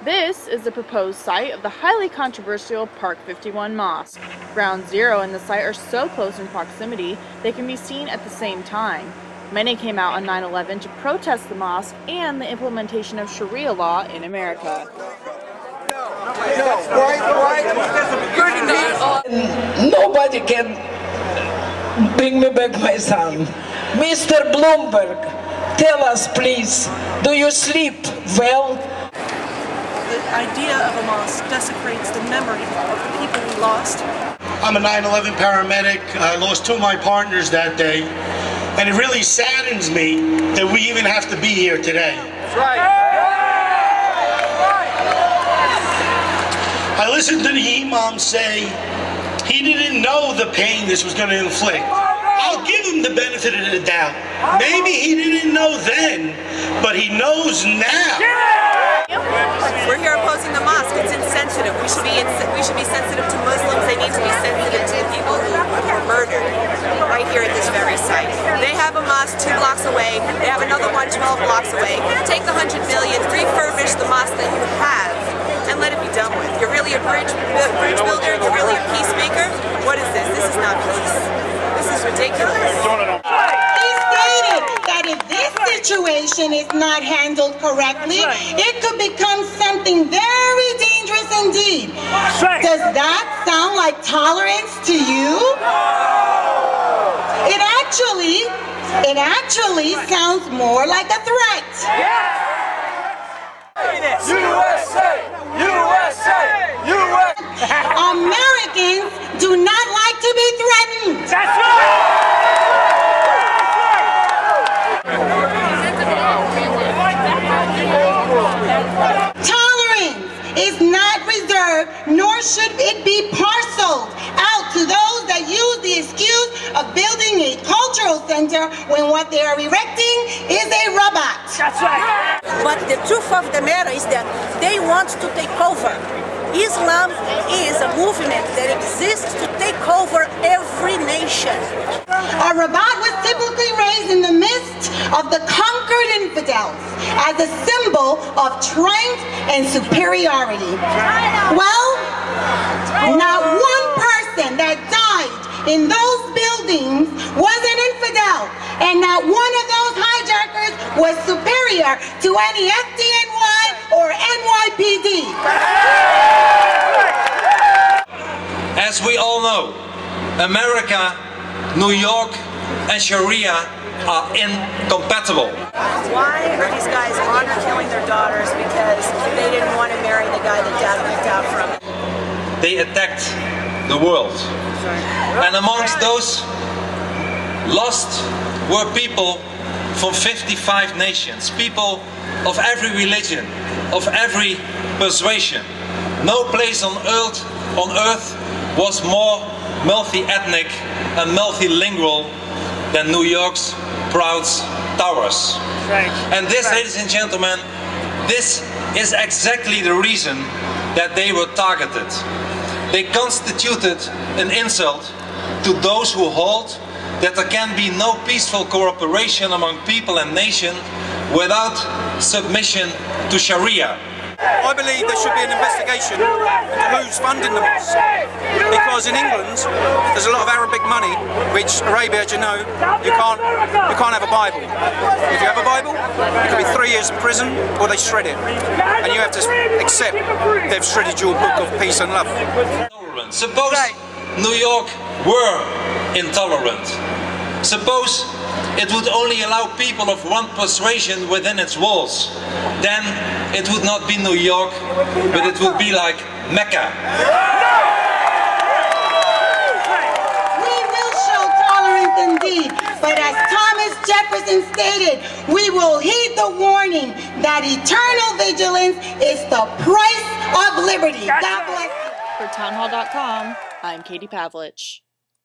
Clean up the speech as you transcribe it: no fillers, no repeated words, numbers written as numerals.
This is the proposed site of the highly controversial Park 51 Mosque. Ground Zero and the site are so close in proximity they can be seen at the same time. Many came out on 9/11 to protest the mosque and the implementation of Sharia law in America. Nobody can bring me back my son. Mr. Bloomberg, tell us please, do you sleep well? The idea of a mosque desecrates the memory of the people we lost. I'm a 9/11 paramedic. I lost two of my partners that day. And it really saddens me that we even have to be here today. That's right. I listened to the imam say he didn't know the pain this was going to inflict. I'll give him the benefit of the doubt. Maybe he didn't know then, but he knows now. We're here opposing the mosque. It's insensitive. We should be sensitive to Muslims. They need to be sensitive to the people who were murdered right here at this very site. They have a mosque 2 blocks away. They have another one 12 blocks away. Take the $100 million, refurbish the mosque that you have, and let it be done with. You're really a bridge builder. You're really a peacemaker. What is this? This is not peace. This is ridiculous. He stated that if this situation is not handled correctly, it could become something very dangerous indeed. Does that sound like tolerance to you? It actually sounds more like a threat. USA! USA! USA! Americans do not like to be threatened. That's right! Tolerance is not reserved, nor should it be parceled out to those that use the excuse of building a cultural center when what they are erecting is a robot. That's right! But the truth of the matter is that they want to take over. Islam is a movement that exists to take over every nation. A rabat was typically raised in the midst of the conquered infidels as a symbol of strength and superiority. Well, not one person that died in those buildings was an infidel, and not one of those hijackers was superior to any FDNY or NYPD. As we all know, America, New York, and Sharia are incompatible. Why are these guys honor killing their daughters because they didn't want to marry the guy that dad went out from? They attacked the world. And amongst those lost were people from 55 nations, people of every religion, of every persuasion. No place on earth was more multi-ethnic and multilingual than New York's proud towers. And this, ladies and gentlemen, this is exactly the reason that they were targeted. They constituted an insult to those who hold that there can be no peaceful cooperation among people and nations without submission to Sharia. I believe there should be an investigation into who's funding the mosque. Because in England, there's a lot of Arabic money, which Arabia, as you know, you can't have a Bible. If you have a Bible, it could be 3 years in prison, or they shred it. And you have to accept they've shredded your book of peace and love. Suppose New York were intolerant. Suppose it would only allow people of one persuasion within its walls. Then it would not be New York, but it would be like Mecca. We will show tolerance indeed, but as Thomas Jefferson stated, we will heed the warning that eternal vigilance is the price of liberty. God bless you. For townhall.com, I'm Katie Pavlich.